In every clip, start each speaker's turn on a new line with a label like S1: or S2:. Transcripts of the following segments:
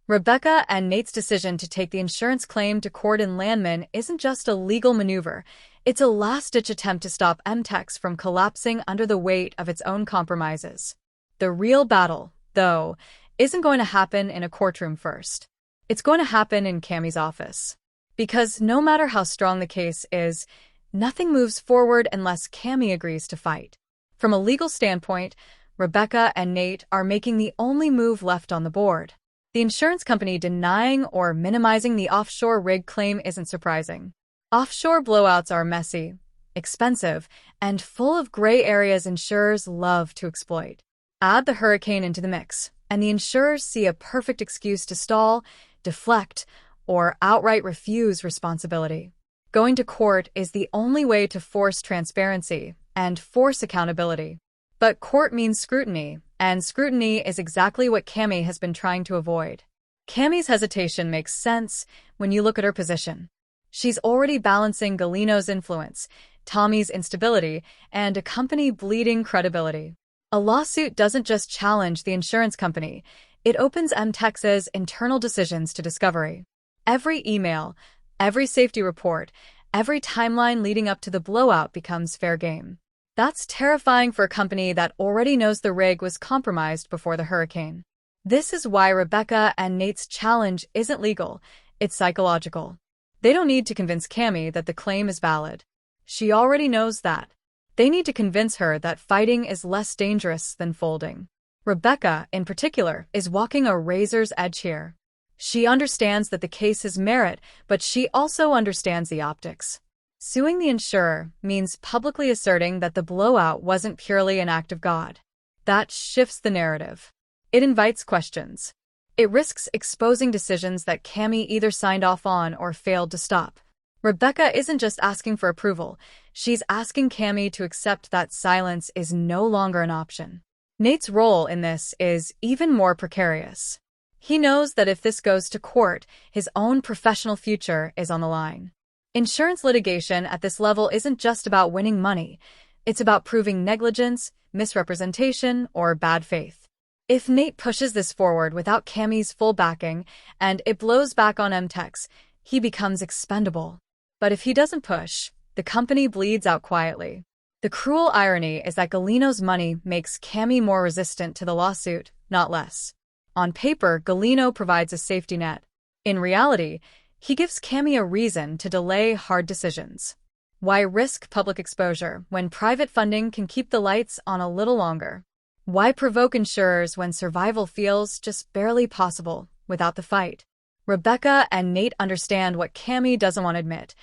S1: Rebecca and Nate's decision to take the insurance claim to court in Landman isn't just a legal maneuver, it's a last-ditch attempt to stop Mtex from collapsing under the weight of its own compromises. The real battle, though, isn't going to happen in a courtroom first. It's going to happen in Cammy's office. Because no matter how strong the case is, nothing moves forward unless Cammy agrees to fight. From a legal standpoint, Rebecca and Nate are making the only move left on the board. The insurance company denying or minimizing the offshore rig claim isn't surprising. Offshore blowouts are messy, expensive, and full of gray areas insurers love to exploit. Add the hurricane into the mix, and the insurers see a perfect excuse to stall, deflect, or outright refuse responsibility. Going to court is the only way to force transparency and force accountability. But court means scrutiny, and scrutiny is exactly what Cammy has been trying to avoid. Cammy's hesitation makes sense when you look at her position. She's already balancing Galino's influence, Tommy's instability, and a company bleeding credibility. A lawsuit doesn't just challenge the insurance company, it opens Mtex's internal decisions to discovery. Every email, every safety report, every timeline leading up to the blowout becomes fair game. That's terrifying for a company that already knows the rig was compromised before the hurricane. This is why Rebecca and Nate's challenge isn't legal, it's psychological. They don't need to convince Cammy that the claim is valid. She already knows that. They need to convince her that fighting is less dangerous than folding. Rebecca, in particular, is walking a razor's edge here. She understands that the case has merit, but she also understands the optics. Suing the insurer means publicly asserting that the blowout wasn't purely an act of God. That shifts the narrative. It invites questions. It risks exposing decisions that Cammy either signed off on or failed to stop. Rebecca isn't just asking for approval, she's asking Cammy to accept that silence is no longer an option. Nate's role in this is even more precarious. He knows that if this goes to court, his own professional future is on the line. Insurance litigation at this level isn't just about winning money, it's about proving negligence, misrepresentation, or bad faith. If Nate pushes this forward without Cammy's full backing, and it blows back on Mtex, he becomes expendable. But if he doesn't push, the company bleeds out quietly. The cruel irony is that Galino's money makes Cammy more resistant to the lawsuit, not less. On paper, Galino provides a safety net. In reality, he gives Cammy a reason to delay hard decisions. Why risk public exposure when private funding can keep the lights on a little longer? Why provoke insurers when survival feels just barely possible without the fight? Rebecca and Nate understand what Cammy doesn't want to admit.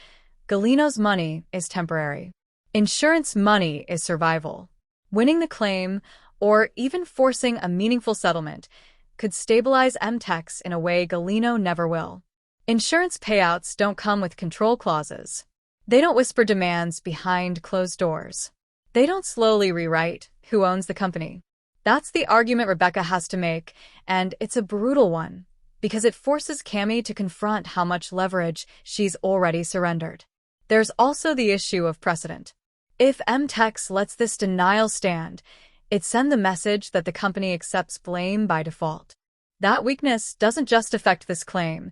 S1: Galino's money is temporary. Insurance money is survival. Winning the claim, or even forcing a meaningful settlement, could stabilize Mtex in a way Galino never will. Insurance payouts don't come with control clauses. They don't whisper demands behind closed doors. They don't slowly rewrite who owns the company. That's the argument Rebecca has to make, and it's a brutal one, because it forces Cammy to confront how much leverage she's already surrendered. There's also the issue of precedent. If Mtex lets this denial stand, it sends the message that the company accepts blame by default. That weakness doesn't just affect this claim,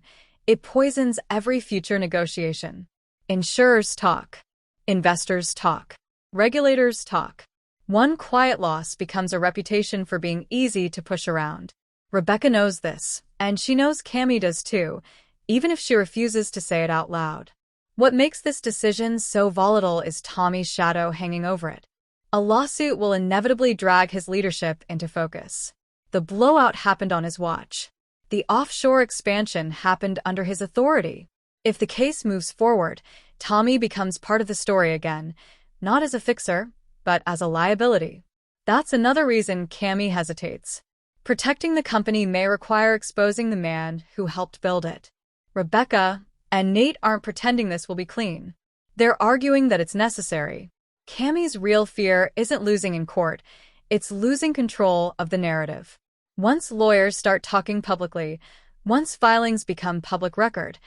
S1: it poisons every future negotiation. Insurers talk. Investors talk. Regulators talk. One quiet loss becomes a reputation for being easy to push around. Rebecca knows this, and she knows Cammy does too, even if she refuses to say it out loud. What makes this decision so volatile is Tommy's shadow hanging over it. A lawsuit will inevitably drag his leadership into focus. The blowout happened on his watch. The offshore expansion happened under his authority. If the case moves forward, Tommy becomes part of the story again, not as a fixer, but as a liability. That's another reason Cammy hesitates. Protecting the company may require exposing the man who helped build it. Rebecca and Nate aren't pretending this will be clean. They're arguing that it's necessary. Cammy's real fear isn't losing in court, it's losing control of the narrative. Once lawyers start talking publicly, once filings become public record,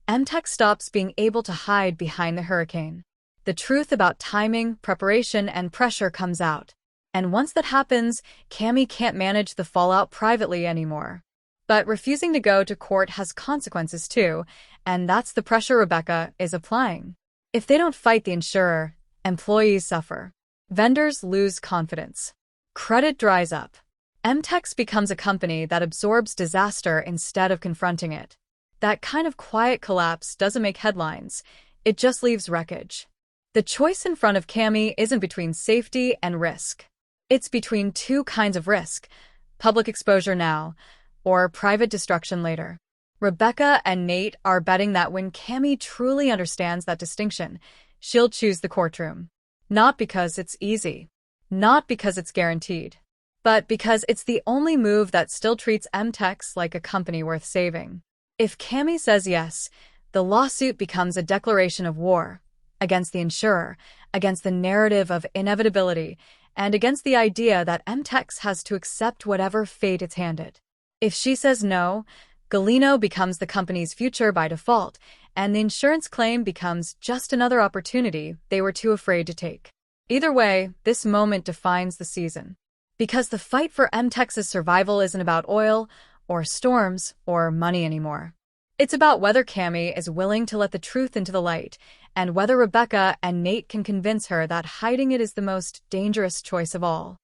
S1: Mtex stops being able to hide behind the hurricane. The truth about timing, preparation, and pressure comes out. And once that happens, Cammy can't manage the fallout privately anymore. But refusing to go to court has consequences too, and that's the pressure Rebecca is applying. If they don't fight the insurer, employees suffer. Vendors lose confidence. Credit dries up. Mtex becomes a company that absorbs disaster instead of confronting it. That kind of quiet collapse doesn't make headlines. It just leaves wreckage. The choice in front of Cammy isn't between safety and risk. It's between two kinds of risk: public exposure now, or private destruction later. Rebecca and Nate are betting that when Cammy truly understands that distinction, she'll choose the courtroom. Not because it's easy. Not because it's guaranteed. But because it's the only move that still treats Mtex like a company worth saving. If Cammy says yes, the lawsuit becomes a declaration of war against the insurer, against the narrative of inevitability, and against the idea that Mtex has to accept whatever fate it's handed. If she says no, Galeno becomes the company's future by default, and the insurance claim becomes just another opportunity they were too afraid to take. Either way, this moment defines the season. Because the fight for Mtex's survival isn't about oil, or storms, or money anymore. It's about whether Cammy is willing to let the truth into the light, and whether Rebecca and Nate can convince her that hiding it is the most dangerous choice of all.